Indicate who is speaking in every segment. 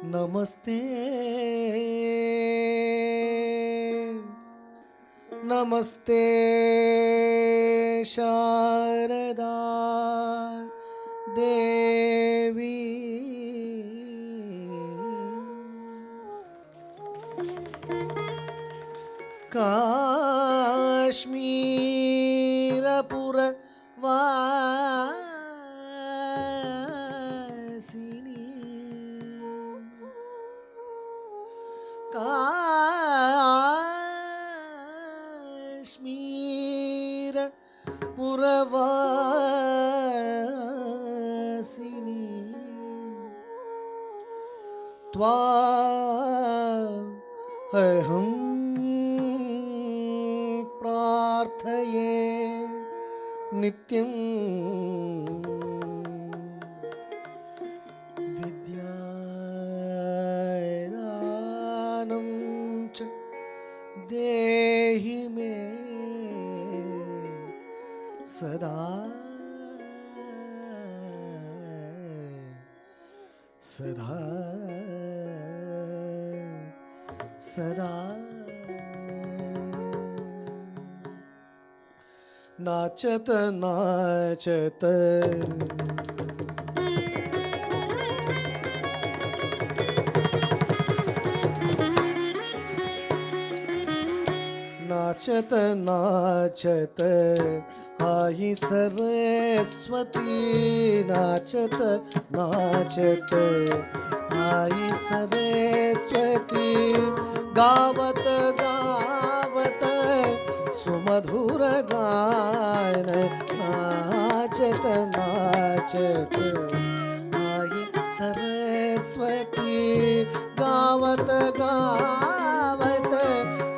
Speaker 1: नमस्ते नमस्ते शारदा देवी काश्मीरपुर वासिनी काश्मीरपुर वासिनी त्वाहं प्रार्थये नित्यं विद्यादानं च देहि मे सदा सदा सदा नाचत नाचत नाचत नाचत आई सरस्वती नाचत नाचत आई सरस्वती गावत गावत सुमधुर गायन नाचत नाचत आई सरस्वती गावत गावत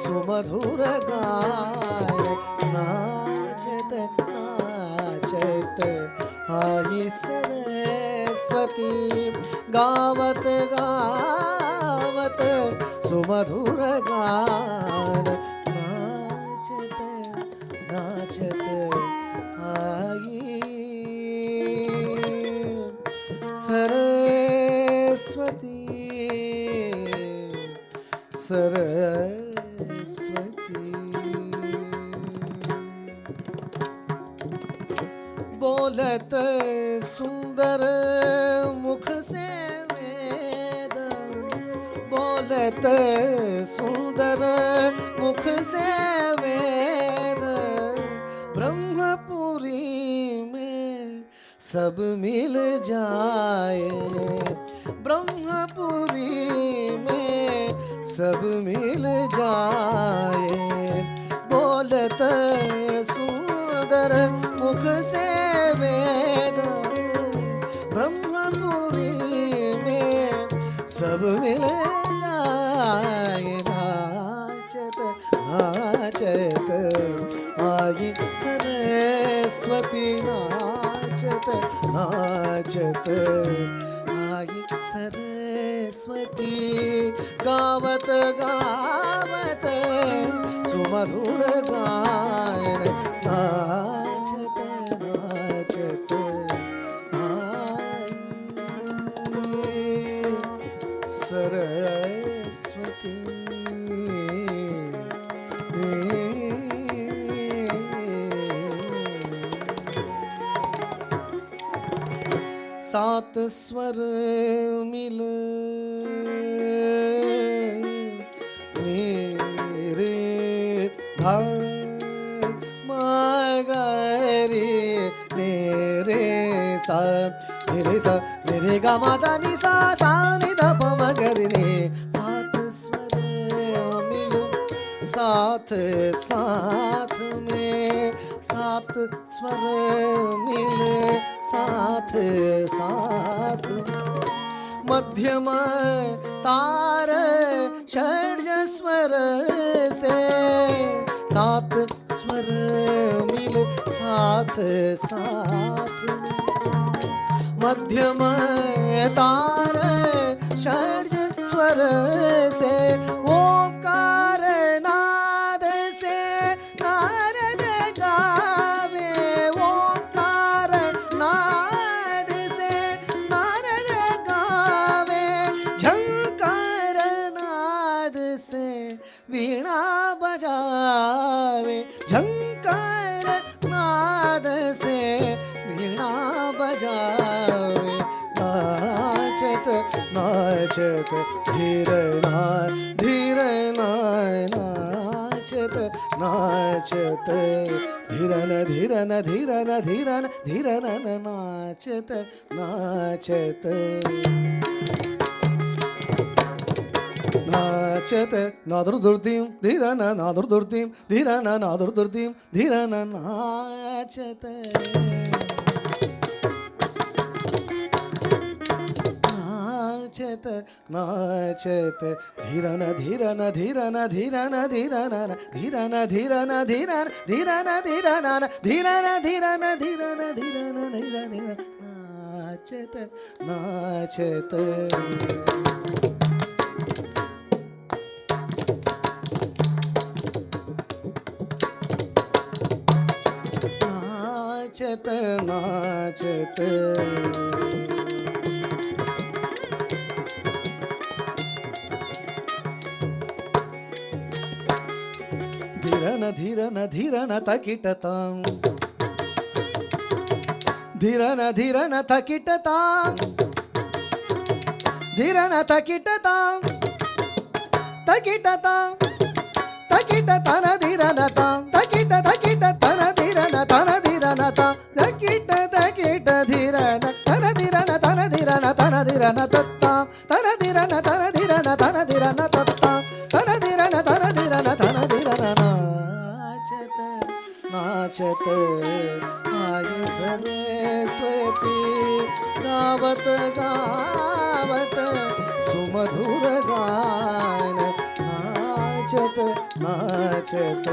Speaker 1: सुमधुर गायन नाचत नाचत आई सरस्वती गावत गावत सुमधुर गायन नाचत नाचत आई सरस्वती सरस्वती बोलत सुंदर मुख से वेद बोलत सुंदर मुख से वेद ब्रह्मपुरी में सब मिल जाए ब्रह्मपुरी में सब मिल जाए बोलत सुंदर मुख से वेद ब्रह्मपुरी में सब मिल जाए नाचत नाचत आई सरस्वती नाचत नाचत आई सरस्वती गावत गावत सुमधुर गायन नाचत नाचत आई सरस्वती सात स्वर मिल रे धा मा गा रे रे सा रे सा रे गा मा दा नि सा सा नि धा प म ग रे सात स्वर मिल साथ साथ में सात स्वर मिले साथ साथ मध्यम तार षड्ज स्वर से सात स्वर मिल साथ साथ मध्यम तार षड्ज स्वर से ओंकार नाद से नारद गावे ओंकार नाद से नारद गावे झंकार वीणा बजावे झंकार नाद से वीणा बजावे नाचत नाचत धीर नाचत नाचत धीरन धीरन धीरन धीरन धीरन नाचत नाचत नाचत नादुर्दुर्दीं धीरन नादुर्दुर्दीं धीरन नादुर्दुर्दीं धीरन नाचत नाचत नाचत धीरन धीरन धीरन धीरन धीरन धीरन धीरन धीरन धीरन धीरन धीरन धीरन धीरन धीरन धीरन नाचत नाचत नाचत नाचत धीरन धीरन धीरन तकिटतां धीरन धीरन तकिटतां धीरन तकिटतां तकिटतां तकिटतन धीरनतां तकिट तकिटतन धीरनतन धीरनतां तकिट तकिट धीरन तन धीरन तन धीरन तन धीरन तत्तां तन धीरन तन धीरन तन धीरन तत्तां तन धीरन तन धीरन तन धीरन नाचत नाचत आई सरस्वती गावत गावत सुमधुर गान नाचत नाचत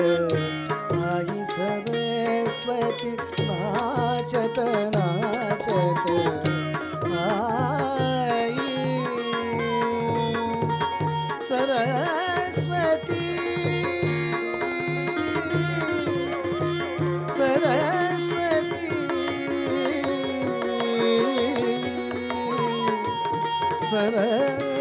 Speaker 1: आई सरस्वती नाचत नाचत आई सरस्वती सरस्वती सरस्वती